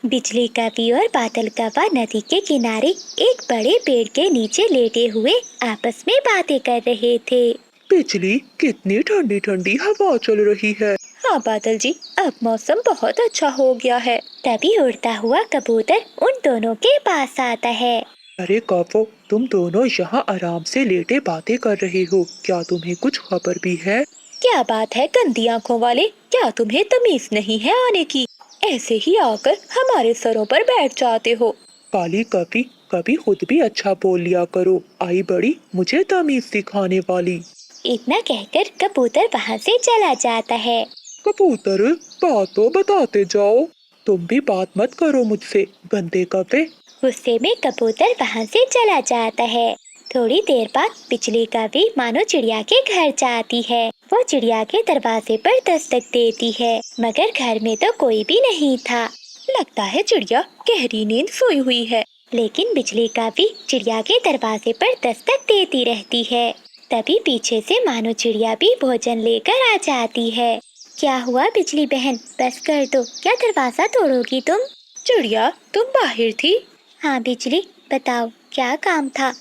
बिजली कवि और बादल कौवा नदी के किनारे एक बड़े पेड़ के नीचे लेटे हुए आपस में बातें कर रहे थे। बिजली, कितनी ठंडी ठंडी हवा चल रही है। हाँ बादल जी, अब मौसम बहुत अच्छा हो गया है। तभी उड़ता हुआ कबूतर उन दोनों के पास आता है। अरे कौवो, तुम दोनों यहाँ आराम से लेटे बातें कर रहे हो, क्या तुम्हें कुछ खबर भी है? क्या बात है गंदी आंखों वाले, क्या तुम्हें तमीज नहीं है आने की? ऐसे ही आकर हमारे सरों पर बैठ जाते हो। काली कवि, कभी खुद भी अच्छा बोल लिया करो। आई बड़ी मुझे तमीज सिखाने वाली। इतना कहकर कबूतर वहाँ से चला जाता है। कबूतर, बात तो बताते जाओ। तुम भी बात मत करो मुझसे, गंदे कौवे। गुस्से में कबूतर वहाँ से चला जाता है। थोड़ी देर बाद बिजली कवि मानो चिड़िया के घर जाती है। वो चिड़िया के दरवाजे पर दस्तक देती है, मगर घर में तो कोई भी नहीं था। लगता है चिड़िया गहरी नींद सोई हुई है। लेकिन बिजली कवि चिड़िया के दरवाजे पर दस्तक देती रहती है। तभी पीछे से मानो चिड़िया भी भोजन लेकर आ जाती है। क्या हुआ बिजली बहन, बस कर दो, क्या दरवाजा तोड़ोगी तुम? चिड़िया, तुम बाहर थी? हाँ बिजली, बताओ क्या काम था?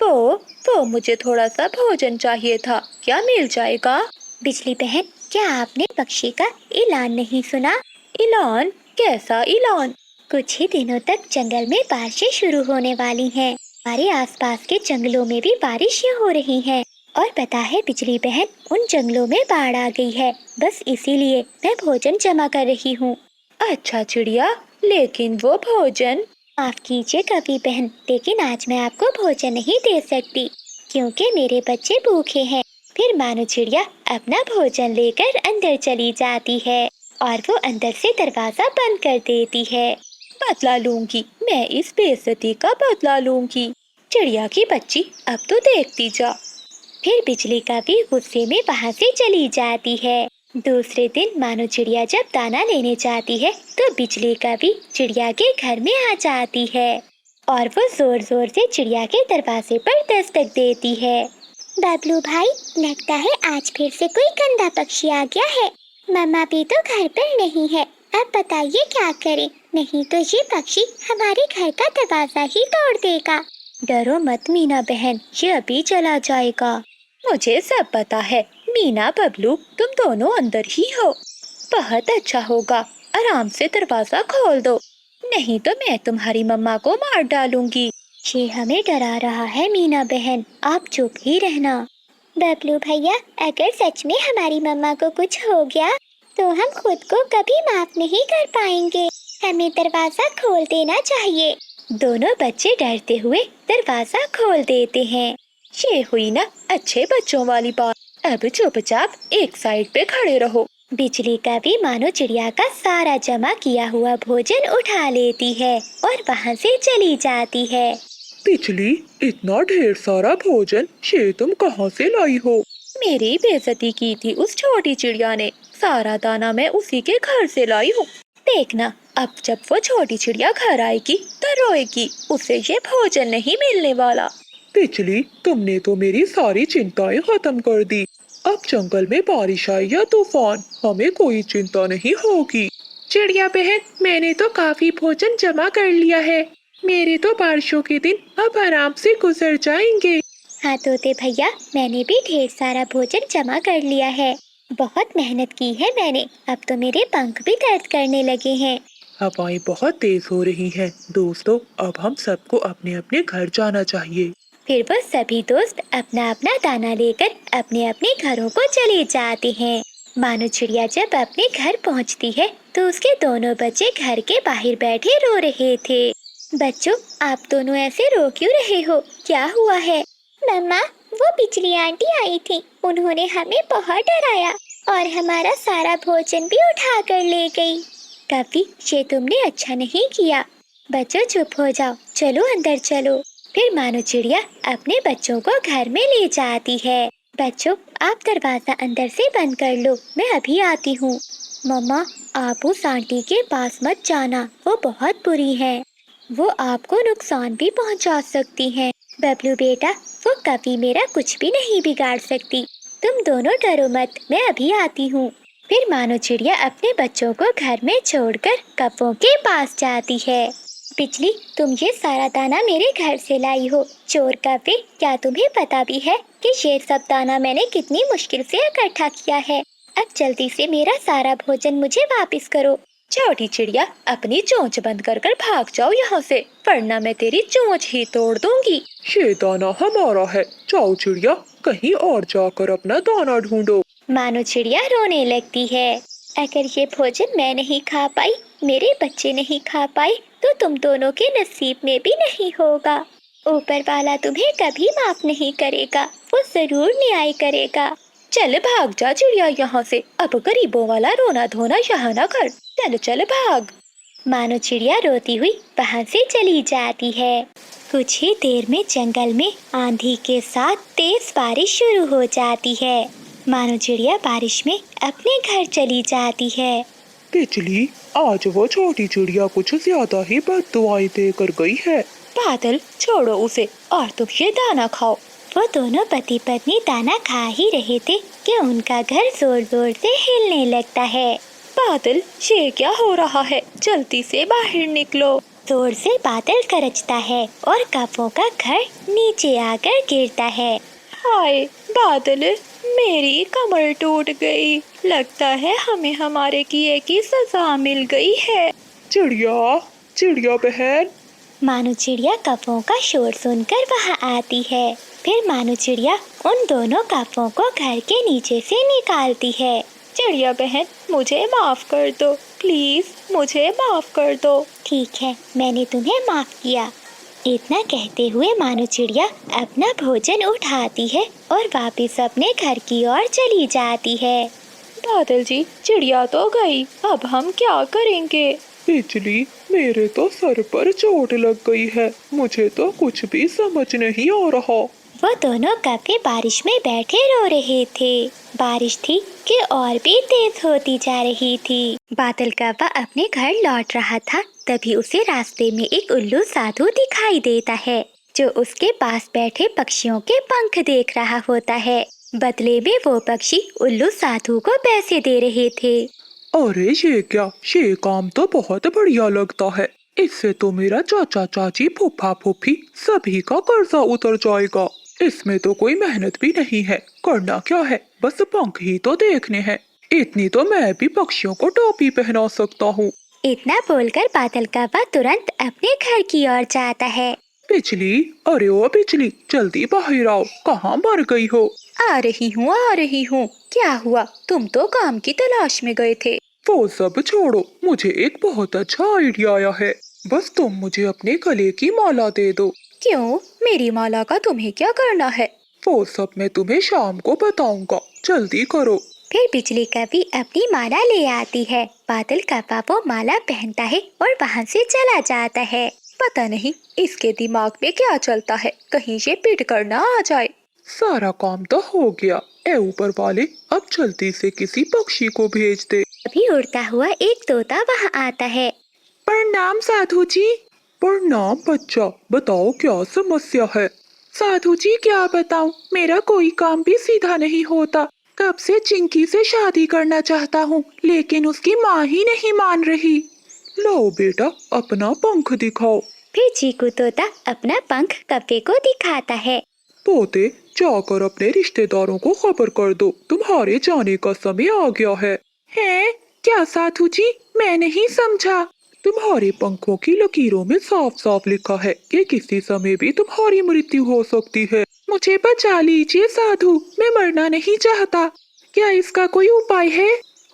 वो मुझे थोड़ा सा भोजन चाहिए था, क्या मिल जाएगा? बिजली बहन, क्या आपने पक्षी का ऐलान नहीं सुना? ऐलान? कैसा ऐलान? कुछ ही दिनों तक जंगल में बारिशें शुरू होने वाली हैं। हमारे आसपास के जंगलों में भी बारिशें हो रही हैं। और पता है बिजली बहन, उन जंगलों में बाढ़ आ गई है। बस इसीलिए मैं भोजन जमा कर रही हूँ। अच्छा चिड़िया, लेकिन वो भोजन? माफ कीजिए कवि बहन, लेकिन आज मैं आपको भोजन नहीं दे सकती, क्योंकि मेरे बच्चे भूखे हैं। फिर मानो चिड़िया अपना भोजन लेकर अंदर चली जाती है और वो अंदर से दरवाजा बंद कर देती है। बदला लूंगी, मैं इस बेइज्जती का बदला लूंगी। चिड़िया की बच्ची, अब तो देखती जा। फिर बिजली कवि गुस्से में वहाँ से चली जाती है। दूसरे दिन मानो चिड़िया जब दाना लेने जाती है तो बिजली कवि चिड़िया के घर में आ जाती है और वो जोर जोर से चिड़िया के दरवाजे पर दस्तक देती है। बबलू भाई, लगता है आज फिर से कोई गंदा पक्षी आ गया है। मम्मा भी तो घर पर नहीं है, अब बताइए क्या करें, नहीं तो ये पक्षी हमारे घर का दरवाजा ही तोड़ देगा। डरो मत मीना बहन, ये अभी चला जाएगा। मुझे सब पता है मीना बबलू, तुम दोनों अंदर ही हो। बहुत अच्छा होगा, आराम से दरवाजा खोल दो, नहीं तो मैं तुम्हारी मम्मा को मार डालूंगी। ये हमें डरा रहा है मीना बहन, आप चुप ही रहना। बबलू भैया, अगर सच में हमारी मम्मा को कुछ हो गया तो हम खुद को कभी माफ नहीं कर पाएंगे। हमें दरवाजा खोल देना चाहिए। दोनों बच्चे डरते हुए दरवाजा खोल देते हैं। ये हुई ना अच्छे बच्चों वाली बात। अब चुपचाप एक साइड पे खड़े रहो। बिजली कवि मानो चिड़िया का सारा जमा किया हुआ भोजन उठा लेती है और वहाँ से चली जाती है। बिजली, इतना ढेर सारा भोजन ये तुम कहाँ से लाई हो? मेरी बेइज्जती की थी उस छोटी चिड़िया ने, सारा दाना मैं उसी के घर से लाई हूँ। देखना, अब जब वो छोटी चिड़िया घर आएगी तो रोएगी, उसे ये भोजन नहीं मिलने वाला। बिजली, तुमने तो मेरी सारी चिंताएं खत्म कर दी। अब जंगल में बारिश आए या तूफान, हमें कोई चिंता नहीं होगी। चिड़िया बहन, मैंने तो काफी भोजन जमा कर लिया है। मेरे तो बारिशों के दिन अब आराम से गुजर जाएंगे। हाँ तोते भैया, मैंने भी ढेर सारा भोजन जमा कर लिया है। बहुत मेहनत की है मैंने, अब तो मेरे पंख भी दर्द करने लगे हैं। हवाएं बहुत तेज हो रही हैं। दोस्तों, अब हम सबको अपने अपने घर जाना चाहिए। फिर वो सभी दोस्त अपना अपना दाना लेकर अपने अपने घरों को चले जाते हैं। मानो चिड़िया जब अपने घर पहुंचती है तो उसके दोनों बच्चे घर के बाहर बैठे रो रहे थे। बच्चों, आप दोनों ऐसे रो क्यों रहे हो, क्या हुआ है? मम्मा, वो बिजली आंटी आई थी, उन्होंने हमें बहुत डराया और हमारा सारा भोजन भी उठा कर ले गई। कवि, ये तुमने अच्छा नहीं किया। बच्चों चुप हो जाओ, चलो अंदर चलो। फिर मानो चिड़िया अपने बच्चों को घर में ले जाती है। बच्चों, आप दरवाजा अंदर से बंद कर लो, मैं अभी आती हूँ। मम्मा, आप उस आंटी के पास मत जाना, वो बहुत बुरी है, वो आपको नुकसान भी पहुँचा सकती हैं। बबलू बेटा, वो कभी मेरा कुछ भी नहीं बिगाड़ सकती, तुम दोनों डरो मत, मैं अभी आती हूँ। फिर मानो चिड़िया अपने बच्चों को घर में छोड़कर कप्पों के पास जाती है। बिजली, तुम ये सारा दाना मेरे घर से लाई हो। चोर कप्पे, क्या तुम्हें पता भी है कि ये सब दाना मैंने कितनी मुश्किल से इकट्ठा किया है? अब जल्दी से मेरा सारा भोजन मुझे वापस करो। छोटी चिड़िया, अपनी चोंच बंद कर कर भाग जाओ यहाँ से, वरना मैं तेरी चोंच ही तोड़ दूंगी। ये दाना हमारा है, जाओ चिड़िया, कहीं और जाकर अपना दाना ढूंढो। मानो चिड़िया रोने लगती है। अगर ये भोजन मैं नहीं खा पाई, मेरे बच्चे नहीं खा पाए, तो तुम दोनों के नसीब में भी नहीं होगा। ऊपर वाला तुम्हें कभी माफ नहीं करेगा, वो जरूर न्याय करेगा। चल भाग जा चिड़िया यहाँ से, अब गरीबों वाला रोना धोना यहाँ न कर। चल चल भाग। मानो चिड़िया रोती हुई वहाँ से चली जाती है। कुछ ही देर में जंगल में आंधी के साथ तेज बारिश शुरू हो जाती है। मानो चिड़िया बारिश में अपने घर चली जाती है। बिजली, आज वो छोटी चिड़िया कुछ ज्यादा ही बददुआएं देकर गई है। बादल, छोड़ो उसे और तुम ये दाना खाओ। वो दोनों पति पत्नी दाना खा ही रहे थे कि उनका घर जोर जोर से हिलने लगता है। बादल, ये क्या हो रहा है? जल्दी से बाहर निकलो। जोर से बादल गरजता है और कप्पों का घर नीचे आकर गिरता है। हाय बादल, मेरी कमर टूट गई। लगता है हमें हमारे किए की सजा मिल गई है। चिड़िया, चिड़िया बहन। मानो चिड़िया कप्पों का शोर सुनकर वहाँ आती है। फिर मानो चिड़िया उन दोनों कप्पों को घर के नीचे से निकालती है। चिड़िया बहन, मुझे माफ कर दो, प्लीज मुझे माफ कर दो। ठीक है, मैंने तुम्हें माफ किया। इतना कहते हुए मानो चिड़िया अपना भोजन उठाती है और वापस अपने घर की ओर चली जाती है। बादल जी, चिड़िया तो गई, अब हम क्या करेंगे? बिजली, मेरे तो सर पर चोट लग गई है, मुझे तो कुछ भी समझ नहीं आ रहा। वो दोनों कप्पे बारिश में बैठे रो रहे थे। बारिश थी कि और भी तेज होती जा रही थी। बादल कप्पा अपने घर लौट रहा था, तभी उसे रास्ते में एक उल्लू साधु दिखाई देता है, जो उसके पास बैठे पक्षियों के पंख देख रहा होता है। बदले में वो पक्षी उल्लू साधु को पैसे दे रहे थे। अरे ये क्या, ये काम तो बहुत बढ़िया लगता है। इससे तो मेरा चाचा चाची फूफा फूफी सभी का कर्जा उतर जाएगा। इसमें तो कोई मेहनत भी नहीं है, करना क्या है, बस पंख ही तो देखने हैं। इतनी तो मैं भी पक्षियों को टोपी पहना सकता हूँ। इतना बोलकर बादल कप्पा तुरंत अपने घर की ओर जाता है। बिजली, अरे ओ बिजली, जल्दी बाहर आओ, कहाँ मर गई हो? आ रही हूँ। क्या हुआ? तुम तो काम की तलाश में गए थे। वो सब छोड़ो, मुझे एक बहुत अच्छा आइडिया आया है। बस तुम मुझे अपने गले की माला दे दो। क्यों? मेरी माला का तुम्हें क्या करना है? वो सब मैं तुम्हें शाम को बताऊंगा, जल्दी करो। फिर बिजली कभी अपनी माला ले आती है। बादल कप्पा वो माला पहनता है और वहाँ से चला जाता है। पता नहीं इसके दिमाग में क्या चलता है, कहीं ये पिट कर ना आ जाए। सारा काम तो हो गया। ए ऊपर वाले, अब जल्दी से किसी पक्षी को भेज दे। अभी उड़ता हुआ एक तोता वहाँ आता है। प्रणाम साधु जी। प्रणाम बच्चा, बताओ क्या समस्या है? साधु जी क्या बताऊं, मेरा कोई काम भी सीधा नहीं होता। कब से चिंकी से शादी करना चाहता हूँ, लेकिन उसकी माँ ही नहीं मान रही। लो बेटा, अपना पंख दिखाओ। फिर चीकू तोता अपना पंख कप्पे को दिखाता है। तोते, जाकर अपने रिश्तेदारों को खबर कर दो, तुम्हारे जाने का समय आ गया है। हैं? क्या साधु जी, मैं नहीं समझा। तुम्हारे पंखों की लकीरों में साफ साफ लिखा है कि किसी समय भी तुम्हारी मृत्यु हो सकती है। मुझे बचा लीजिए साधु, मैं मरना नहीं चाहता। क्या इसका कोई उपाय है?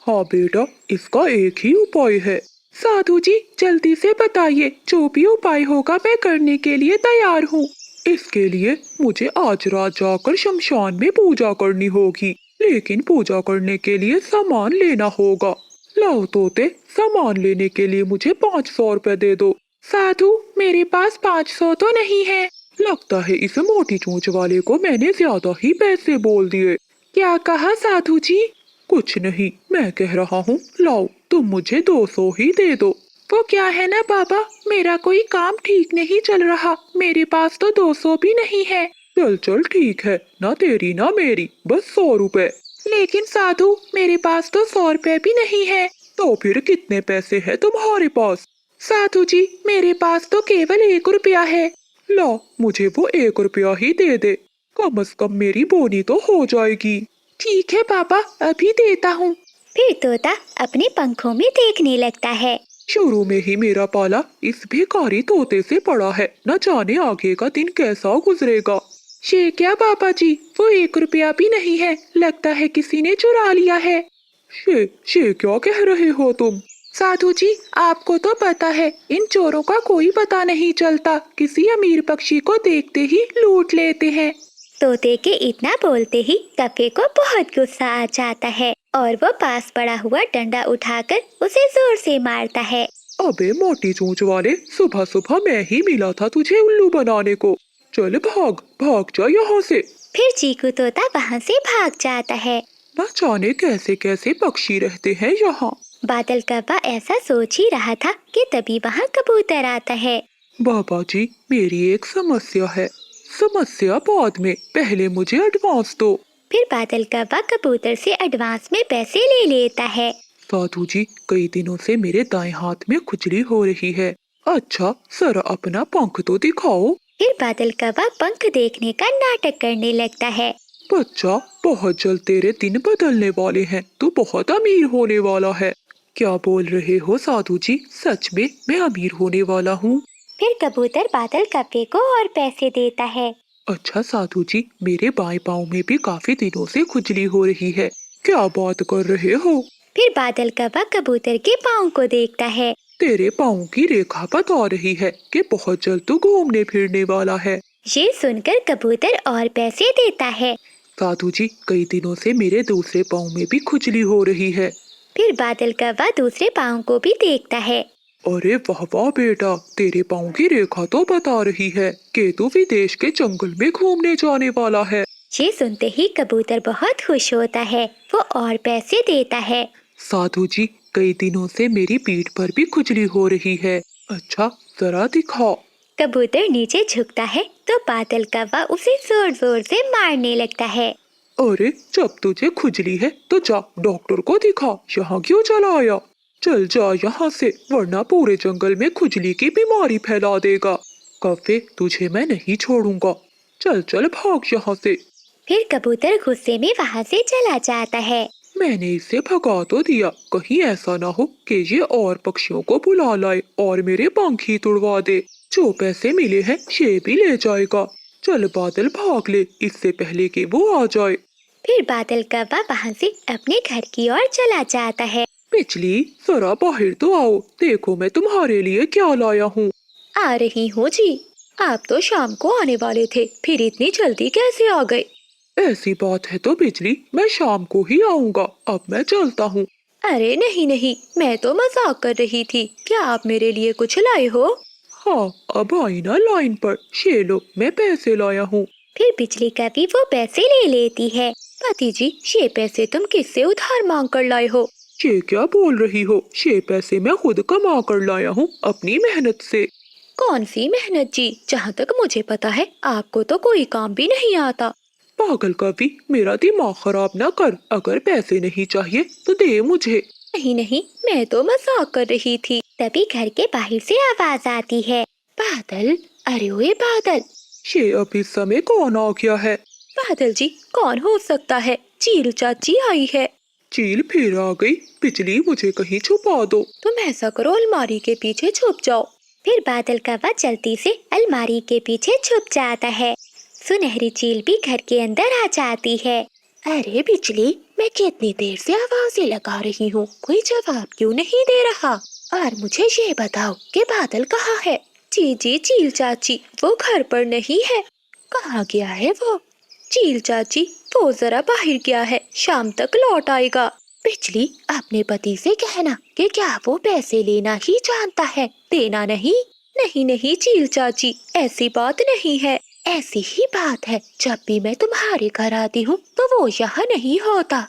हाँ बेटा, इसका एक ही उपाय है। साधु जी जल्दी से बताइए, जो भी उपाय होगा मैं करने के लिए तैयार हूँ। इसके लिए मुझे आज रात जाकर शमशान में पूजा करनी होगी, लेकिन पूजा करने के लिए सामान लेना होगा। लाओ तोते, सामान लेने के लिए मुझे 500 रुपए दे दो। साधु, मेरे पास 500 तो नहीं है। लगता है इस मोटी चोंच वाले को मैंने ज्यादा ही पैसे बोल दिए। क्या कहा साधु जी? कुछ नहीं, मैं कह रहा हूँ लाओ तुम मुझे 200 ही दे दो। वो क्या है ना बाबा, मेरा कोई काम ठीक नहीं चल रहा, मेरे पास तो 200 भी नहीं है। चल चल ठीक है, ना तेरी ना मेरी, बस 100 रुपए। लेकिन साधु, मेरे पास तो 100 रुपए भी नहीं है। तो फिर कितने पैसे हैं तुम्हारे पास? साधु जी, मेरे पास तो केवल 1 रुपया है। ला, मुझे वो 1 रुपया ही दे दे। कम से कम मेरी बोनी तो हो जाएगी। ठीक है पापा, अभी देता हूँ। फिर तोता अपने पंखों में देखने लगता है। शुरू में ही मेरा पाला इस भिखारी तोते से पड़ा है, न जाने आगे का दिन कैसा गुजरेगा। ये क्या पापा जी, वो 1 रुपया भी नहीं है, लगता है किसी ने चुरा लिया है। ये क्या कह रहे हो तुम? साधु जी, आपको तो पता है इन चोरों का कोई पता नहीं चलता, किसी अमीर पक्षी को देखते ही लूट लेते हैं। तोते के इतना बोलते ही कप्पे को बहुत गुस्सा आ जाता है और वो पास पड़ा हुआ डंडा उठाकर उसे जोर से मारता है। अबे मोटी चोंच वाले, सुबह सुबह मैं ही मिला था तुझे उल्लू बनाने को। चल भाग भाग जा यहाँ से। फिर चीकू तोता वहाँ से भाग जाता है। न जाने कैसे कैसे पक्षी रहते हैं यहाँ। बादल कौवा ऐसा सोच ही रहा था कि तभी वहाँ कबूतर आता है। बाबा जी, मेरी एक समस्या है। समस्या बाद में, पहले मुझे एडवांस दो। फिर बादल कौवा कबूतर से एडवांस में पैसे ले लेता है। साधु जी, कई दिनों से मेरे दाएं हाथ में खुजली हो रही है। अच्छा, जरा अपना पंख तो दिखाओ। फिर बादल कौवा पंख देखने का नाटक करने लगता है। बच्चा, बहुत जल्द तेरे दिन बदलने वाले हैं, तू बहुत अमीर होने वाला है। क्या बोल रहे हो साधु जी, सच में मैं अमीर होने वाला हूँ? फिर कबूतर बादल कौवे को और पैसे देता है। अच्छा साधु जी, मेरे बाएं पाँव में भी काफी दिनों से खुजली हो रही है। क्या बात कर रहे हो? फिर बादल कौवा कबूतर के पाँव को देखता है। तेरे पाँव की रेखा बता रही है कि बहुत जल्द तू घूमने फिरने वाला है। ये सुनकर कबूतर और पैसे देता है। साधु जी, कई दिनों से मेरे दूसरे पाँव में भी खुजली हो रही है। फिर बादल कौवा दूसरे पाँव को भी देखता है। अरे वाह वाह बेटा, तेरे पाँव की रेखा तो बता रही है कि तू विदेश के जंगल में घूमने जाने वाला है। ये सुनते ही कबूतर बहुत खुश होता है। वो और पैसे देता है। साधु जी, कई दिनों से मेरी पीठ पर भी खुजली हो रही है। अच्छा, जरा दिखा। कबूतर नीचे झुकता है तो बादल कौवा उसे जोर जोर से मारने लगता है। अरे, जब तुझे खुजली है तो जा डॉक्टर को दिखा, यहाँ क्यों चला आया? चल जा यहाँ से, वरना पूरे जंगल में खुजली की बीमारी फैला देगा। कौवे, तुझे मैं नहीं छोड़ूंगा। चल चल भाग यहाँ से। फिर कबूतर गुस्से में वहाँ से चला जाता है। मैंने इसे भगा तो दिया, कहीं ऐसा ना हो कि ये और पक्षियों को बुला लाए और मेरे पंख ही तुड़वा दे। जो पैसे मिले हैं ये भी ले जाएगा। चल बादल, भाग ले इससे पहले कि वो आ जाए। फिर बादल कौवा वहाँ से अपने घर की ओर चला जाता है। बिजली, जरा बाहर तो आओ, देखो मैं तुम्हारे लिए क्या लाया हूँ। आ रही हूँ जी। आप तो शाम को आने वाले थे, फिर इतनी जल्दी कैसे आ गए? ऐसी बात है तो बिजली, मैं शाम को ही आऊँगा। अब मैं चलता हूँ। अरे नहीं नहीं, मैं तो मजाक कर रही थी। क्या आप मेरे लिए कुछ लाए हो? हाँ, अब आई ना लाइन पर। ये लो, मैं पैसे लाया हूँ। फिर बिजली का भी वो पैसे ले लेती है। पति जी, ये पैसे तुम किससे उधार मांग कर लाए हो? ये क्या बोल रही हो? ये पैसे मैं खुद कमा कर लाया हूँ, अपनी मेहनत से। कौन सी मेहनत जी? जहाँ तक मुझे पता है आपको तो कोई काम भी नहीं आता। पागल कवि, मेरा दिमाग खराब ना कर। अगर पैसे नहीं चाहिए तो दे मुझे। नहीं नहीं, मैं तो मजाक कर रही थी। तभी घर के बाहर से आवाज आती है। बादल, अरे ओए बादल। ये अभी समय कौन आ गया है? बादल जी, कौन हो सकता है? चील चाची आई है। चील फिर आ गई? बिजली, मुझे कहीं छुपा दो। तुम ऐसा करो, अलमारी के पीछे छुप जाओ। फिर बादल कौवा जल्दी से अलमारी के पीछे छुप जाता है। सुनहरी चील भी घर के अंदर आ जाती है। अरे बिजली, मैं कितनी देर से आवाजें लगा रही हूँ, कोई जवाब क्यों नहीं दे रहा? और मुझे ये बताओ कि बादल कहाँ है? जी जी चील चाची, वो घर पर नहीं है। कहाँ गया है वो? चील चाची, वो जरा बाहर गया है, शाम तक लौट आएगा। बिजली, अपने पति से कहना कि क्या वो पैसे लेना ही जानता है, देना नहीं। नहीं नहीं चील चाची, ऐसी बात नहीं है। ऐसी ही बात है, जब भी मैं तुम्हारे घर आती हूँ तो वो यहाँ नहीं होता।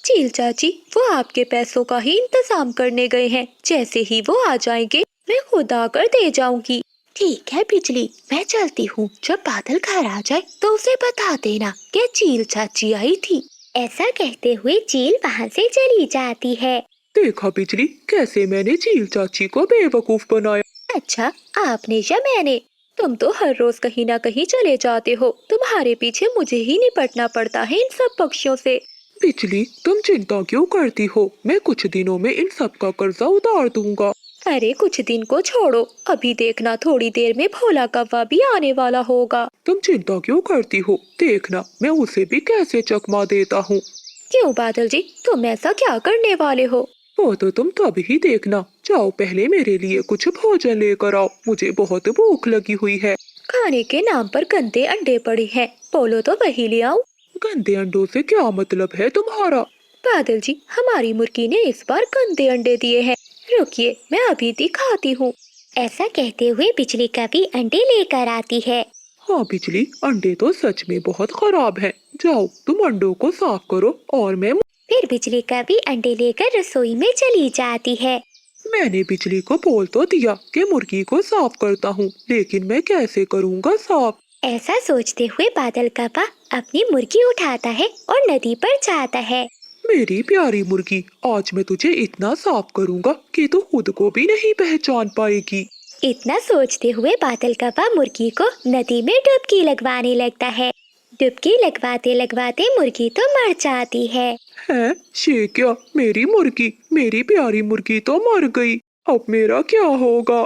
चील चाची, वो आपके पैसों का ही इंतजाम करने गए हैं। जैसे ही वो आ जाएंगे मैं खुद आकर दे जाऊंगी। ठीक है बिजली, मैं चलती हूँ। जब बादल घर आ जाए तो उसे बता देना कि चील चाची आई थी। ऐसा कहते हुए चील वहाँ से चली जाती है। देखा बिजली, कैसे मैंने चील चाची को बेवकूफ बनाया। अच्छा, आपने या मैंने? तुम तो हर रोज कहीं ना कहीं चले जाते हो, तुम्हारे पीछे मुझे ही निपटना पड़ता है इन सब पक्षियों से। बिजली, तुम चिंता क्यों करती हो? मैं कुछ दिनों में इन सब का कर्जा उतार दूंगा। अरे कुछ दिन को छोड़ो, अभी देखना थोड़ी देर में भोला कौवा भी आने वाला होगा। तुम चिंता क्यों करती हो? देखना मैं उसे भी कैसे चकमा देता हूँ। क्यों बादल जी, तुम ऐसा क्या करने वाले हो? वो तो तुम तब ही देखना। जाओ पहले मेरे लिए कुछ भोजन लेकर आओ, मुझे बहुत भूख लगी हुई है। खाने के नाम पर गंदे अंडे पड़े हैं, बोलो तो वही ले आऊं। गंदे अंडों से क्या मतलब है तुम्हारा? बादल जी, हमारी मुर्गी ने इस बार गंदे अंडे दिए हैं। रुकिए, मैं अभी दिखाती हूँ। ऐसा कहते हुए बिजली कभी अंडे लेकर आती है। हाँ बिजली, अंडे तो सच में बहुत खराब हैं। जाओ तुम अंडों को साफ करो और मैं फिर बिजली कभी अंडे लेकर रसोई में चली जाती है। मैंने बिजली को बोल तो दिया कि मुर्गी को साफ करता हूँ, लेकिन मैं कैसे करूँगा साफ? ऐसा सोचते हुए बादल कौवा अपनी मुर्गी उठाता है और नदी पर जाता है। मेरी प्यारी मुर्गी, आज मैं तुझे इतना साफ करूँगा कि तू खुद को भी नहीं पहचान पाएगी। इतना सोचते हुए बादल कौवा मुर्गी को नदी में डुबकी लगवाने लगता है। डुबकी लगवाते लगवाते मुर्गी तो मर जाती है। है ये क्या? मेरी प्यारी मुर्गी तो मर गई। अब मेरा क्या होगा?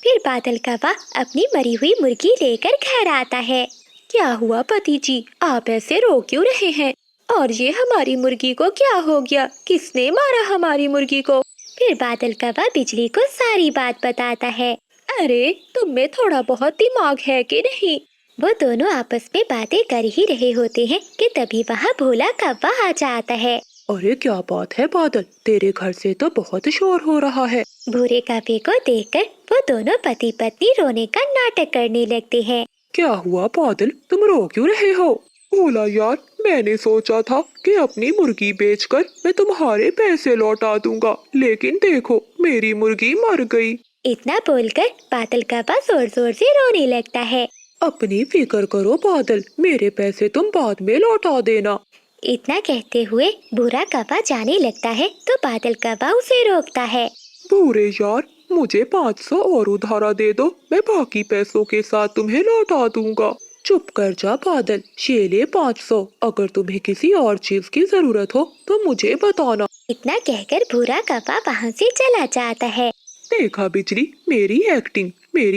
फिर बादल कौवा अपनी मरी हुई मुर्गी लेकर घर आता है। क्या हुआ पति जी, आप ऐसे रो क्यों रहे हैं? और ये हमारी मुर्गी को क्या हो गया? किसने मारा हमारी मुर्गी को? फिर बादल कौवा बिजली को सारी बात बताता है। अरे तुम में थोड़ा बहुत दिमाग है कि नहीं? वो दोनों आपस में बातें कर ही रहे होते हैं कि तभी वहाँ भोला कौवा आ जाता है। अरे क्या बात है बादल, तेरे घर से तो बहुत शोर हो रहा है। भूरे कौवे को देखकर वो दोनों पति पत्नी रोने का नाटक करने लगते हैं। क्या हुआ बादल, तुम रो क्यों रहे हो? बोला यार, मैंने सोचा था कि अपनी मुर्गी बेचकर मैं तुम्हारे पैसे लौटा दूंगा, लेकिन देखो मेरी मुर्गी मर गई। इतना बोलकर बादल कौवा जोर जोर से रोने लगता है। अपनी फिक्र करो बादल, मेरे पैसे तुम बाद में लौटा देना। इतना कहते हुए भूरा कौवा जाने लगता है तो बादल कौवा उसे रोकता है। भूरे यार, मुझे 500 और उधारा दे दो, मैं बाकी पैसों के साथ तुम्हें लौटा दूंगा। चुप कर जा बादल, ये ले 500। अगर तुम्हें किसी और चीज की जरूरत हो तो मुझे बताना। इतना कहकर भूरा कौवा वहाँ से चला जाता है। देखा बिजली, मेरी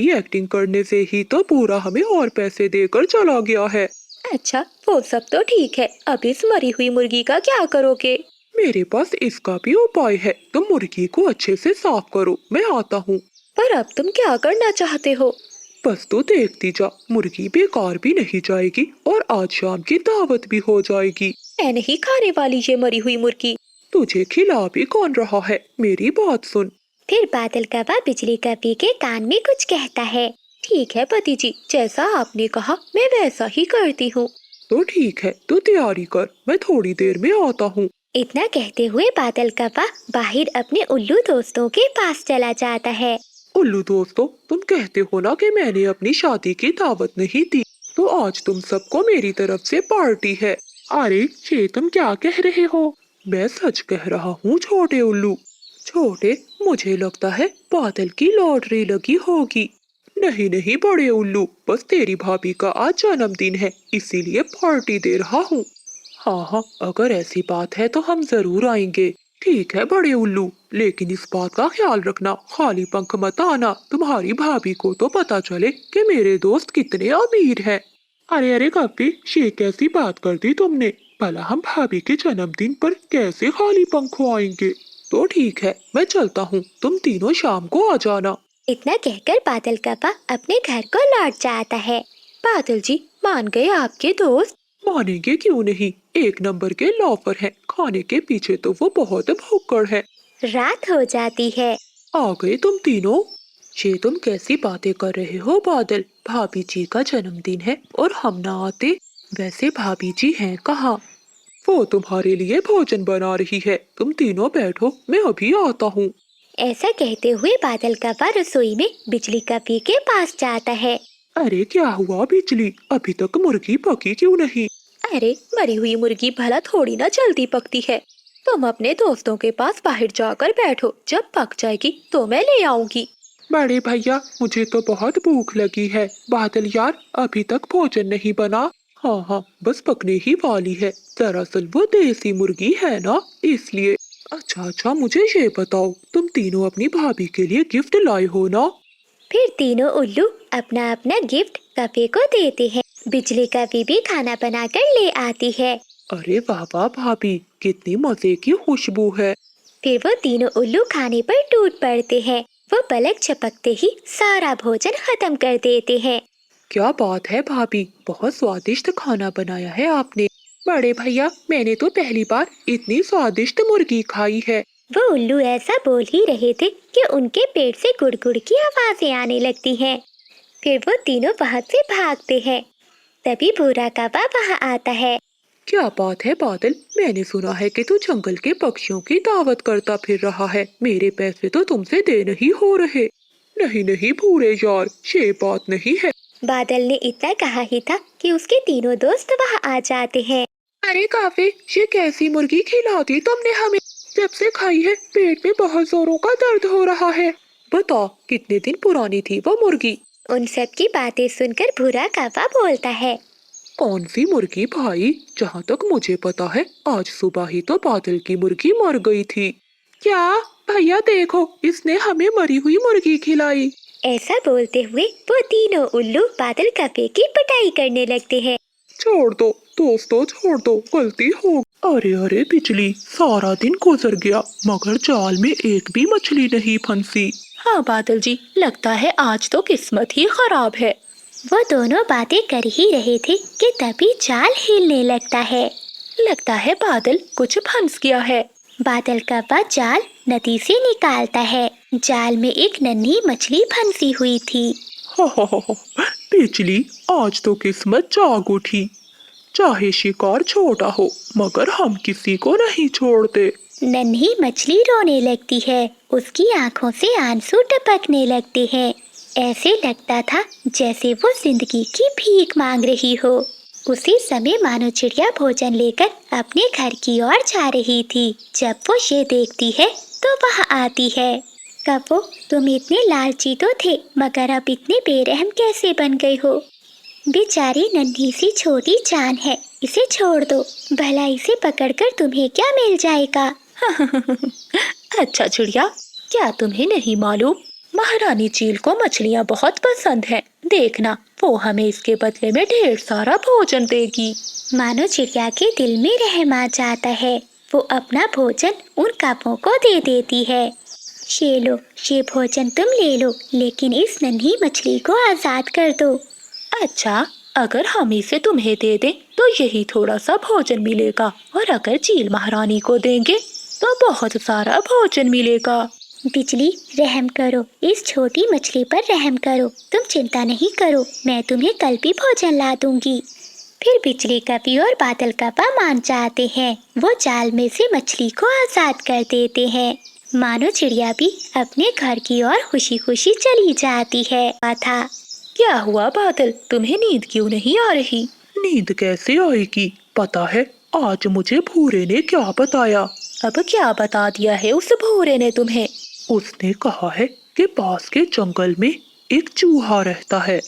एक्टिंग करने से ही तो पूरा हमें और पैसे देकर चला गया है। अच्छा, वो सब तो ठीक है, अब इस मरी हुई मुर्गी का क्या करोगे? मेरे पास इसका भी उपाय है, तुम मुर्गी को अच्छे से साफ करो, मैं आता हूँ। पर अब तुम क्या करना चाहते हो? बस तू देखती जा, मुर्गी बेकार भी नहीं जाएगी और आज शाम की दावत भी हो जाएगी। मैं नहीं खाने वाली ये मरी हुई मुर्गी। तुझे खिला भी कौन रहा है, मेरी बात सुन। फिर बादल कौवा बिजली कौवे के कान में कुछ कहता है। ठीक है पति जी, जैसा आपने कहा मैं वैसा ही करती हूँ। तो ठीक है, तू तैयारी कर, मैं थोड़ी देर में आता हूँ। इतना कहते हुए बादल कौवा बाहर अपने उल्लू दोस्तों के पास चला जाता है। उल्लू दोस्तों, तुम कहते हो ना कि मैंने अपनी शादी की दावत नहीं दी, तो आज तुम सबको मेरी तरफ से पार्टी है। अरे ये तुम क्या कह रहे हो? मैं सच कह रहा हूँ छोटे उल्लू। छोटे, मुझे लगता है बादल की लॉटरी लगी होगी। नहीं नहीं बड़े उल्लू, बस तेरी भाभी का आज जन्मदिन है, इसीलिए पार्टी दे रहा हूँ। हाँ हाँ, अगर ऐसी बात है तो हम जरूर आएंगे। ठीक है बड़े उल्लू, लेकिन इस बात का ख्याल रखना, खाली पंख मत आना, तुम्हारी भाभी को तो पता चले कि मेरे दोस्त कितने अमीर हैं। अरे अरे कपी, ये कैसी बात कर दी तुमने? भला हम भाभी के जन्मदिन पर कैसे खाली पंखों आएंगे? तो ठीक है, मैं चलता हूँ, तुम तीनों शाम को आ जाना। इतना कहकर बादल कौवा अपने घर को लौट जाता है। बादल जी, मान गए आपके दोस्त? मानेंगे क्यों नहीं, एक नंबर के लॉफर हैं, खाने के पीछे तो वो बहुत भुक्कड़ है। रात हो जाती है। आ गए तुम तीनों? ये तुम कैसी बातें कर रहे हो बादल? भाभी जी का जन्मदिन है और हम ना आते? वैसे भाभी जी हैं कहाँ? वो तुम्हारे लिए भोजन बना रही है, तुम तीनों बैठो, मैं अभी आता हूँ। ऐसा कहते हुए बादल कौवा रसोई में बिजली कौवे के पास जाता है। अरे क्या हुआ बिजली, अभी तक मुर्गी पकी क्यों नहीं? अरे मरी हुई मुर्गी भला थोड़ी ना जल्दी पकती है। तुम अपने दोस्तों के पास बाहर जाकर बैठो, जब पक जाएगी तो मैं ले आऊंगी। बड़े भैया, मुझे तो बहुत भूख लगी है। बादल यार, अभी तक भोजन नहीं बना। हाँ हाँ, बस पकने ही वाली है। दरअसल वो देसी मुर्गी है ना, इसलिए। अच्छा अच्छा, मुझे ये बताओ, तुम तीनों अपनी भाभी के लिए गिफ्ट लाए हो ना? फिर तीनों उल्लू अपना अपना गिफ्ट कपे को देते हैं। बिजली कपी भी खाना बनाकर ले आती है। अरे वाह वाह भाभी, कितनी मजे की खुशबू है। फिर वो तीनों उल्लू खाने पर टूट पड़ते हैं। वो पलक झपकते ही सारा भोजन खत्म कर देते हैं। क्या बात है भाभी, बहुत स्वादिष्ट खाना बनाया है आपने। बड़े भैया, मैंने तो पहली बार इतनी स्वादिष्ट मुर्गी खाई है। वो उल्लू ऐसा बोल ही रहे थे कि उनके पेट से गुड़गुड़ की आवाजें आने लगती हैं। फिर वो तीनों वहां से भागते हैं। तभी भूरा कौवा वहां आता है। क्या बात है बादल, मैंने सुना है कि तू जंगल के पक्षियों की दावत करता फिर रहा है। मेरे पैसे तो तुमसे दे नहीं हो रहे। नहीं नहीं भूरे यार, ये बात नहीं है। बादल ने इतना कहा ही था कि उसके तीनों दोस्त वहां आ जाते हैं। अरे काफे, ये कैसी मुर्गी खिला दी तुमने हमें? जब से खाई है पेट में बहुत जोरों का दर्द हो रहा है। बता, कितने दिन पुरानी थी वो मुर्गी? उन सब की बातें सुनकर भूरा कौवा बोलता है। कौन सी मुर्गी भाई? जहाँ तक मुझे पता है, आज सुबह ही तो बादल की मुर्गी मर गई थी। क्या? भैया देखो, इसने हमें मरी हुई मुर्गी खिलाई। ऐसा बोलते हुए वो तीनों उल्लू बादल कौवे की पिटाई करने लगते हैं। छोड़ दो दोस्तों, छोड़ दो, गलती हो। अरे अरे बिजली, सारा दिन गुजर गया मगर जाल में एक भी मछली नहीं फंसी। हाँ बादल जी, लगता है आज तो किस्मत ही खराब है। वो दोनों बातें कर ही रहे थे कि तभी जाल हिलने लगता है। लगता है बादल कुछ फंस गया है। बादल कौवा जाल नदी से निकालता है। जाल में एक नन्ही मछली फंसी हुई थी। बिजली, आज तो किस्मत जाग उठी। चाहे शिकार छोटा हो, मगर हम किसी को नहीं छोड़ते। नन्ही मछली रोने लगती है। उसकी आंखों से आंसू टपकने लगते हैं। ऐसे लगता था जैसे वो जिंदगी की भीख मांग रही हो। उसी समय मानो चिड़िया भोजन लेकर अपने घर की ओर जा रही थी। जब वो ये देखती है तो वहाँ आती है। कबो, तुम इतने लालची तो थे, मगर अब इतने बेरहम कैसे बन गई हो? बेचारी नन्ही सी छोटी जान है, इसे छोड़ दो। भला इसे पकड़कर तुम्हें क्या मिल जाएगा? अच्छा चिड़िया, क्या तुम्हें नहीं मालूम, महारानी चील को मछलियाँ बहुत पसंद हैं। देखना, वो हमें इसके बदले में ढेर सारा भोजन देगी। मानो चिड़िया के दिल में रहम आ जाता है। वो अपना भोजन उन कौवों को दे देती है। ये लो, ये भोजन तुम ले लो, लेकिन इस नन्ही मछली को आजाद कर दो। अच्छा, अगर हम इसे तुम्हें दे दें तो यही थोड़ा सा भोजन मिलेगा, और अगर चील महारानी को देंगे तो बहुत सारा भोजन मिलेगा। बिजली, रहम करो, इस छोटी मछली पर रहम करो। तुम चिंता नहीं करो, मैं तुम्हें कल भी भोजन ला दूंगी। फिर बिजली कपी और बादल कौवा मान जाते हैं। वो जाल में से मछली को आजाद कर देते हैं। मानो चिड़िया भी अपने घर की ओर खुशी खुशी चली जाती है। था क्या हुआ बादल, तुम्हें नींद क्यों नहीं आ रही? नींद कैसे आएगी? पता है आज मुझे भूरे ने क्या बताया? अब क्या बता दिया है उस भूरे ने तुम्हें? उसने कहा है कि पास के जंगल में एक चूहा रहता है।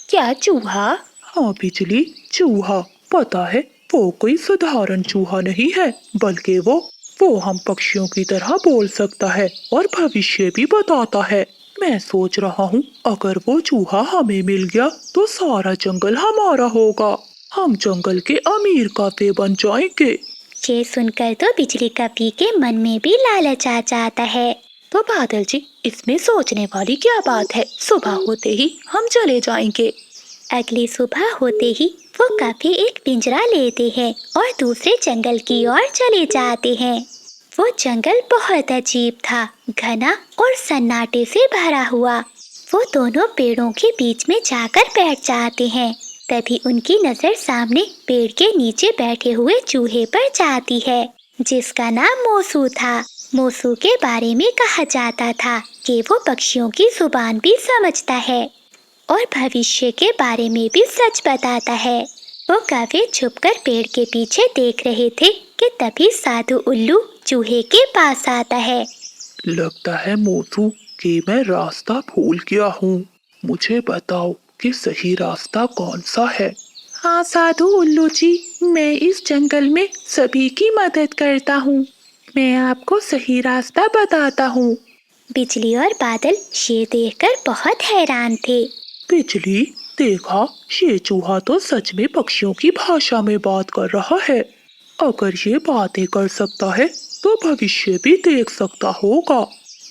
क्या चूहा? हाँ बिजली, चूहा। पता है, वो कोई साधारण चूहा नहीं है, बल्कि वो हम पक्षियों की तरह बोल सकता है और भविष्य भी बताता है। मैं सोच रहा हूँ, अगर वो चूहा हमें मिल गया तो सारा जंगल हमारा होगा। हम जंगल के अमीर काफे बन जाएंगे। ये सुनकर तो बिजली कपी के मन में भी लालच आ जाता है। तो बादल जी, इसमें सोचने वाली क्या बात है? सुबह होते ही हम चले जाएंगे। अगली सुबह होते ही वो कभी एक पिंजरा लेते हैं और दूसरे जंगल की ओर चले जाते हैं। वो जंगल बहुत अजीब था, घना और सन्नाटे से भरा हुआ। वो दोनों पेड़ों के बीच में जाकर बैठ जाते हैं। तभी उनकी नजर सामने पेड़ के नीचे बैठे हुए चूहे पर जाती है, जिसका नाम मोसू था। मोसू के बारे में कहा जाता था कि वो पक्षियों की जुबान भी समझता है और भविष्य के बारे में भी सच बताता है। वो कौवे छुपकर पेड़ के पीछे देख रहे थे कि तभी साधु उल्लू चूहे के पास आता है। लगता है मोटू कि मैं रास्ता भूल गया हूँ। मुझे बताओ कि सही रास्ता कौन सा है। हाँ साधु उल्लू जी, मैं इस जंगल में सभी की मदद करता हूँ। मैं आपको सही रास्ता बताता हूँ। बिजली और बादल ये देखकर बहुत हैरान थे। बिजली, देखा, ये चूहा तो सच में पक्षियों की भाषा में बात कर रहा है। अगर ये बातें कर सकता है तो भविष्य भी देख सकता होगा।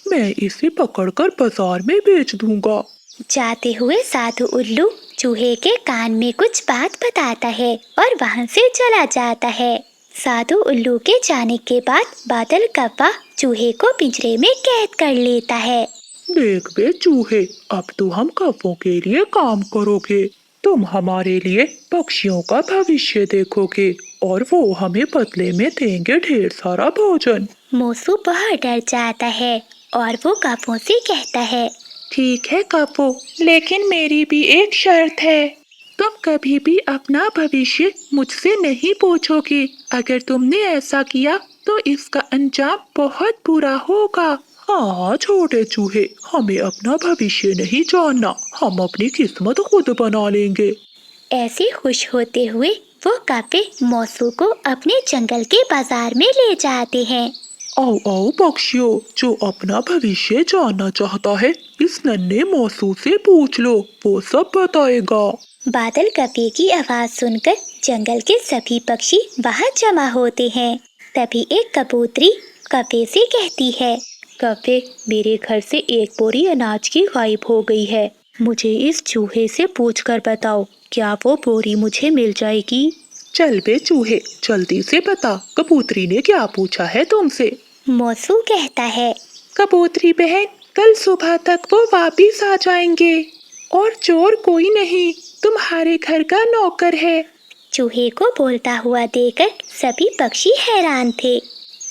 मैं इसे पकड़कर बाजार में बेच दूंगा। जाते हुए साधु उल्लू चूहे के कान में कुछ बात बताता है और वहाँ से चला जाता है। साधु उल्लू के जाने के बाद बादल कौवा चूहे को पिंजरे में कैद कर लेता है। देख बे चूहे, अब तो हम कौवों के लिए काम करोगे। तुम हमारे लिए पक्षियों का भविष्य देखोगे और वो हमें बदले में देंगे ढेर सारा भोजन। मोसू बहुत डर जाता है और वो कौवों से कहता है, ठीक है कौवों, लेकिन मेरी भी एक शर्त है। तुम कभी भी अपना भविष्य मुझसे नहीं पूछोगे। अगर तुमने ऐसा किया तो इसका अंजाम बहुत बुरा होगा। हाँ छोटे चूहे, हमें अपना भविष्य नहीं जानना। हम अपनी किस्मत खुद बना लेंगे। ऐसे खुश होते हुए वो कौवे मोसू को अपने जंगल के बाजार में ले जाते हैं। आओ आओ पक्षियों, जो अपना भविष्य जानना चाहता है इस नन्हे मौसू से पूछ लो, वो सब बताएगा। बादल कौवे की आवाज सुनकर जंगल के सभी पक्षी वहाँ जमा होते हैं। तभी एक कबूतरी कौवे से कहती है, कौवे, मेरे घर से एक बोरी अनाज की गायब हो गई है। मुझे इस चूहे से पूछकर बताओ, क्या वो बोरी मुझे मिल जाएगी? चल बे चूहे, जल्दी से बता, कबूतरी ने क्या पूछा है तुमसे। मोसू कहता है, कबूतरी बहन, कल सुबह तक वो वापिस आ जाएंगे और चोर कोई नहीं, तुम्हारे घर का नौकर है। चूहे को बोलता हुआ देखकर सभी पक्षी हैरान थे।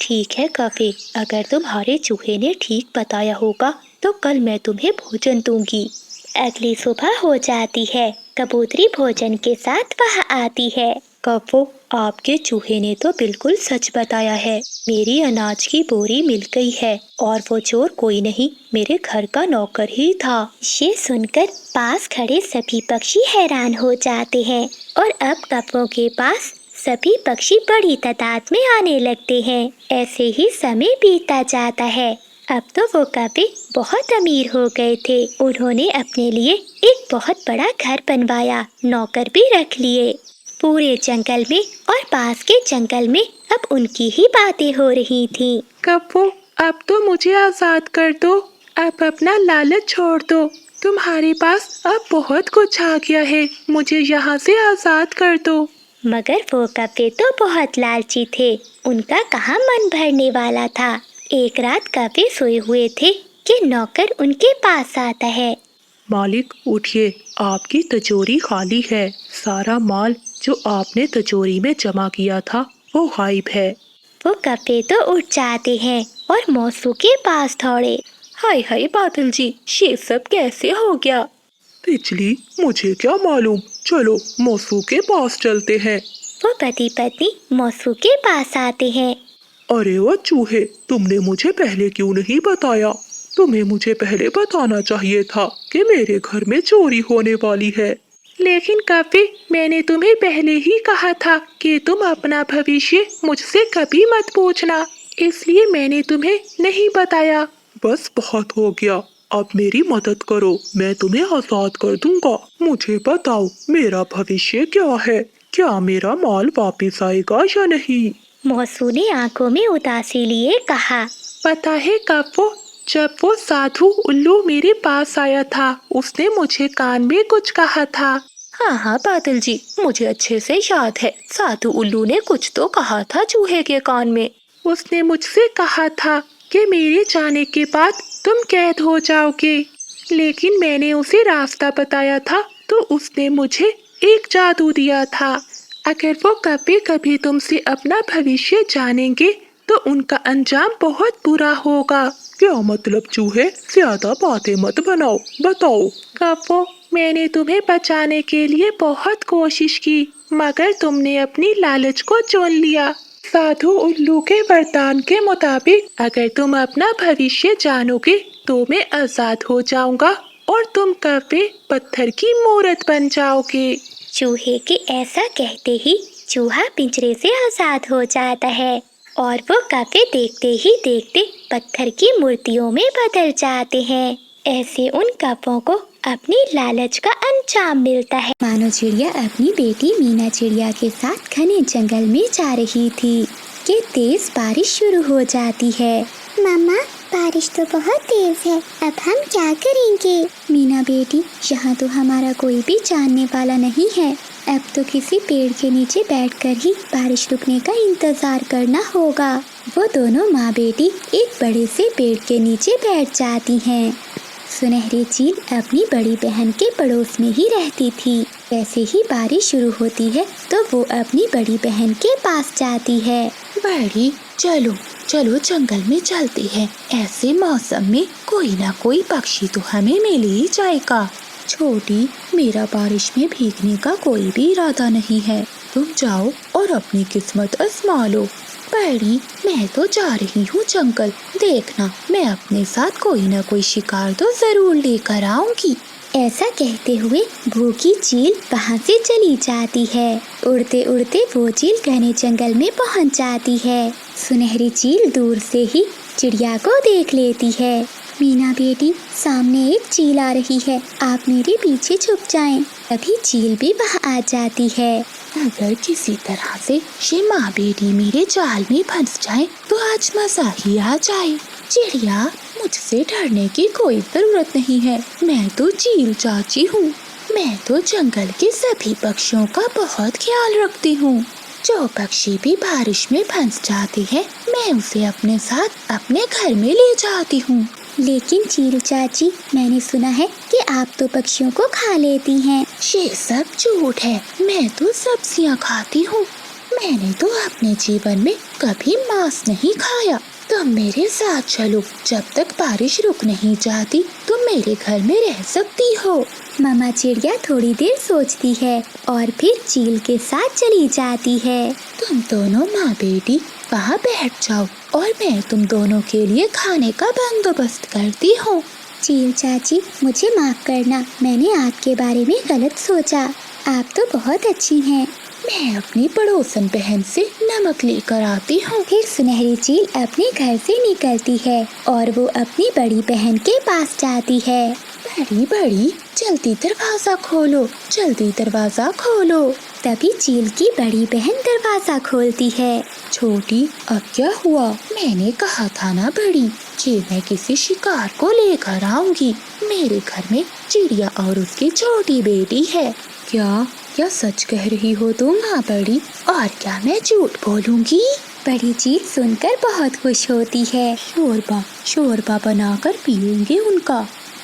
ठीक है कौवे, अगर तुम्हारे चूहे ने ठीक बताया होगा तो कल मैं तुम्हें भोजन दूंगी। अगली सुबह हो जाती है। कबूतरी भोजन के साथ वहाँ आती है। कौवो, आपके चूहे ने तो बिल्कुल सच बताया है। मेरी अनाज की बोरी मिल गई है और वो चोर कोई नहीं, मेरे घर का नौकर ही था। ये सुनकर पास खड़े सभी पक्षी हैरान हो जाते हैं और अब कौवों के पास सभी पक्षी बड़ी तादाद में आने लगते हैं। ऐसे ही समय बीतता जाता है। अब तो वो कौवे बहुत अमीर हो गए थे। उन्होंने अपने लिए एक बहुत बड़ा घर बनवाया, नौकर भी रख लिए। पूरे जंगल में और पास के जंगल में अब उनकी ही बातें हो रही थीं। कौवो, अब तो मुझे आजाद कर दो। अब अपना लालच छोड़ दो। तुम्हारे पास अब बहुत कुछ आ गया है, मुझे यहाँ से आजाद कर दो। मगर वो कौवे तो बहुत लालची थे। उनका कहाँ मन भरने वाला था। एक रात कौवे सोए हुए थे कि नौकर उनके पास आता है। मालिक उठिए, आपकी तिजोरी खाली है। सारा माल जो आपने तिजोरी में जमा किया था वो गायब है। वो कौवे तो उठ जाते हैं और मोसू के पास दौड़े। हाय हाय बादल जी, ये सब कैसे हो गया? बिजली, मुझे क्या मालूम, चलो मौसू के पास चलते हैं। वो पति पत्नी मोसू के पास आते हैं। अरे वो चूहे, तुमने मुझे पहले क्यों नहीं बताया? तुम्हें मुझे पहले बताना चाहिए था कि मेरे घर में चोरी होने वाली है। लेकिन कौवे, मैंने तुम्हें पहले ही कहा था कि तुम अपना भविष्य मुझसे कभी मत पूछना, इसलिए मैंने तुम्हें नहीं बताया। बस बहुत हो गया, अब मेरी मदद करो, मैं तुम्हें आजाद कर दूंगा। मुझे बताओ, मेरा भविष्य क्या है? क्या मेरा माल वापस आएगा या नहीं? मोसू ने आंखों में उदासी लिए कहा, पता है कौवो, जब वो साधु उल्लू मेरे पास आया था उसने मुझे कान में कुछ कहा था। हाँ हाँ बादल जी, मुझे अच्छे से याद है। साधु उल्लू ने कुछ तो कहा था चूहे के कान में। उसने मुझसे कहा था कि मेरे जाने के बाद तुम कैद हो जाओगे। लेकिन मैंने उसे रास्ता बताया था तो उसने मुझे एक जादू दिया था। अगर वो कभी कभी तुमसे अपना भविष्य जानेंगे तो उनका अंजाम बहुत बुरा होगा। क्या मतलब चूहे, ज्यादा बातें मत बनाओ, बताओ। कौवो, मैंने तुम्हें बचाने के लिए बहुत कोशिश की, मगर तुमने अपनी लालच को चुन लिया। साधु उल्लू के वरदान के मुताबिक अगर तुम अपना भविष्य जानोगे तो मैं आजाद हो जाऊंगा और तुम कभी पत्थर की मूरत बन जाओगे। चूहे के ऐसा कहते ही चूहा पिंजरे से आजाद हो जाता है और वो कौवे देखते ही देखते पत्थर की मूर्तियों में बदल जाते हैं। ऐसे उन कौवों को अपनी लालच का अंजाम मिलता है। मानो चिड़िया अपनी बेटी मीना चिड़िया के साथ घने जंगल में जा रही थी कि तेज बारिश शुरू हो जाती है। मम्मा, बारिश तो बहुत तेज है, अब हम क्या करेंगे? मीना बेटी, यहाँ तो हमारा कोई भी जानने वाला नहीं है। अब तो किसी पेड़ के नीचे बैठकर ही बारिश रुकने का इंतजार करना होगा। वो दोनों माँ बेटी एक बड़े से पेड़ के नीचे बैठ जाती हैं। सुनहरी चील अपनी बड़ी बहन के पड़ोस में ही रहती थी। जैसे ही बारिश शुरू होती है तो वो अपनी बड़ी बहन के पास जाती है। बड़ी, चलो चलो जंगल में चलते हैं। ऐसे मौसम में कोई ना कोई पक्षी तो हमें मिल ही जाएगा। छोटी, मेरा बारिश में भीगने का कोई भी इरादा नहीं है। तुम जाओ और अपनी किस्मत आजमा लो। बड़ी, मैं तो जा रही हूँ जंगल। देखना, मैं अपने साथ कोई ना कोई शिकार तो जरूर लेकर आऊंगी। ऐसा कहते हुए भूखी चील वहाँ से चली जाती है। उड़ते उड़ते वो चील घने जंगल में पहुँच जाती है। सुनहरी चील दूर से ही चिड़िया को देख लेती है। मीना बेटी, सामने एक चील आ रही है, आप मेरे पीछे छुप जाएं। तभी चील भी वहाँ आ जाती है। अगर किसी तरह से ये माँ बेटी मेरे जाल में फंस जाए तो आज मजा ही आ जाए। चिड़िया, मुझसे डरने की कोई जरूरत नहीं है। मैं तो चील चाची हूँ। मैं तो जंगल के सभी पक्षियों का बहुत ख्याल रखती हूँ। जो पक्षी भी बारिश में फंस जाते हैं, मैं उसे अपने साथ अपने घर में ले जाती हूँ। लेकिन चील चाची, मैंने सुना है कि आप तो पक्षियों को खा लेती हैं। ये सब झूठ है। मैं तो सब्जियाँ खाती हूँ। मैंने तो अपने जीवन में कभी मांस नहीं खाया। तुम मेरे साथ चलो। जब तक बारिश रुक नहीं जाती तुम मेरे घर में रह सकती हो। मामा चिड़िया थोड़ी देर सोचती है और फिर चील के साथ चली जाती है। तुम दोनों माँ बेटी वहाँ बैठ जाओ और मैं तुम दोनों के लिए खाने का बंदोबस्त करती हूँ। चील चाची, मुझे माफ करना, मैंने आपके बारे में गलत सोचा। आप तो बहुत अच्छी हैं। मैं अपनी पड़ोसन बहन से नमक लेकर आती हूँ। फिर सुनहरी चील अपने घर से निकलती है और वो अपनी बड़ी बहन के पास जाती है। बड़ी बड़ी, जल्दी दरवाजा खोलो, जल्दी दरवाजा खोलो। तभी चील की बड़ी बहन दरवाजा खोलती है। छोटी, अब क्या हुआ? मैंने कहा था ना बड़ी कि मैं किसी शिकार को लेकर आऊंगी। मेरे घर में चिड़िया और उसकी छोटी बेटी है। क्या सच कह रही हो तुम? हाँ बड़ी, और क्या मैं झूठ बोलूंगी? बड़ी चील सुनकर बहुत खुश होती है। शोरबा बनाकर पिएंगे उनका।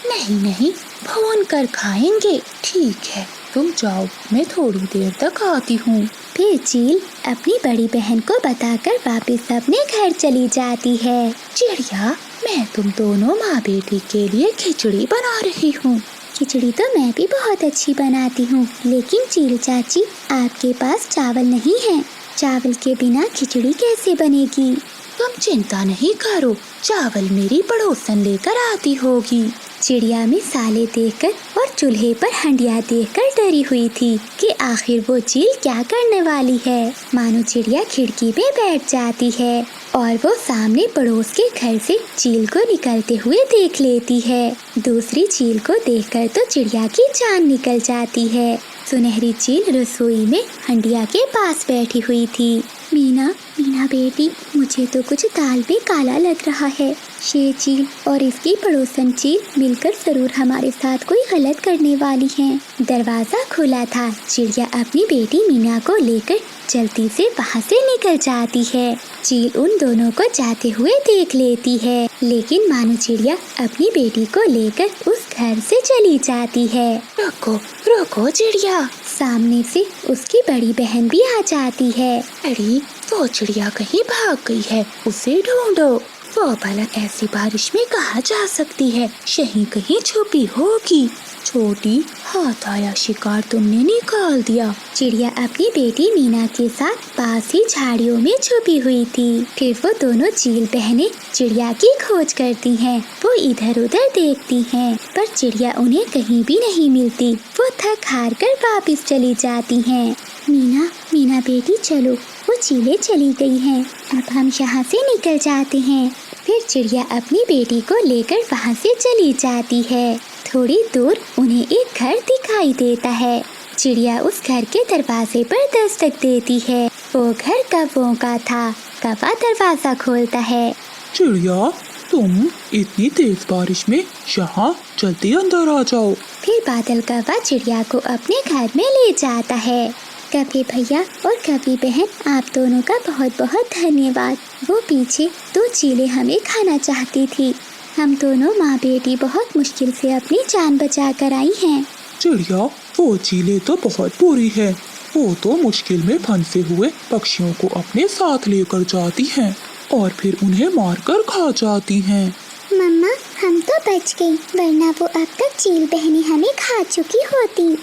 नहीं, भून कर खाएंगे। ठीक है, तुम जाओ, मैं थोड़ी देर तक आती हूँ। फिर चील अपनी बड़ी बहन को बताकर वापस अपने घर चली जाती है। चिड़िया, मैं तुम दोनों माँ बेटी के लिए खिचड़ी बना रही हूँ। खिचड़ी तो मैं भी बहुत अच्छी बनाती हूँ, लेकिन चील चाची, आपके पास चावल नहीं है। चावल के बिना खिचड़ी कैसे बनेगी? तुम चिंता नहीं करो, चावल मेरी पड़ोसन लेकर आती होगी। चिड़िया मिसाले देखकर और चूल्हे पर हंडिया देखकर डरी हुई थी कि आखिर वो चील क्या करने वाली है। मानो चिड़िया खिड़की में बैठ जाती है और वो सामने पड़ोस के घर से चील को निकलते हुए देख लेती है। दूसरी चील को देखकर तो चिड़िया की जान निकल जाती है। सुनहरी चील रसोई में हंडिया के पास बैठी हुई थी। मीना बेटी, मुझे तो कुछ दाल में काला लग रहा है। ये चील और इसकी पड़ोसन चील मिलकर जरूर हमारे साथ कोई गलत करने वाली हैं। दरवाजा खुला था। चिड़िया अपनी बेटी मीना को लेकर जल्दी से वहाँ से निकल जाती है। चील उन दोनों को जाते हुए देख लेती है, लेकिन मानो चिड़िया अपनी बेटी को लेकर उस घर से चली जाती है। रुको चिड़िया। सामने से उसकी बड़ी बहन भी आ जाती है। अरे, वो चिड़िया कहीं भाग गई है, उसे ढूंढो। वो भला ऐसी बारिश में कहाँ जा सकती है? यहीं कहीं छुपी होगी। छोटी, हाथ आया शिकार तुमने निकाल दिया। चिड़िया अपनी बेटी मीना के साथ पास ही झाड़ियों में छुपी हुई थी। फिर वो दोनों चील बहनें चिड़िया की खोज करती हैं। वो इधर उधर देखती हैं, पर चिड़िया उन्हें कहीं भी नहीं मिलती। वो थक हार कर वापिस चली जाती हैं। मीना, मीना बेटी चलो, वो चीलें चली गई हैं। अब हम यहाँ से निकल जाते हैं। फिर चिड़िया अपनी बेटी को लेकर वहाँ से चली जाती है। थोड़ी दूर उन्हें एक घर दिखाई देता है। चिड़िया उस घर के दरवाजे पर दस्तक देती है। वो घर कौवों का था। कौवा दरवाजा खोलता है। चिड़िया, तुम इतनी तेज बारिश में यहाँ जल्दी अंदर आ जाओ। फिर बादल कौवा चिड़िया को अपने घर में ले जाता है। कौवे भैया और कौवी बहन, आप दोनों का बहुत बहुत धन्यवाद। वो पीछे 2 चीलें हमें खाना चाहती थी। हम दोनों माँ बेटी बहुत मुश्किल से अपनी जान बचा कर आई हैं। चिड़िया, वो चीलें तो बहुत बुरी है। वो तो मुश्किल में फंसे हुए पक्षियों को अपने साथ लेकर जाती हैं और फिर उन्हें मारकर खा जाती हैं। मम्मा, हम तो बच गई, वरना वो अब तक चील बहनें हमें खा चुकी होती।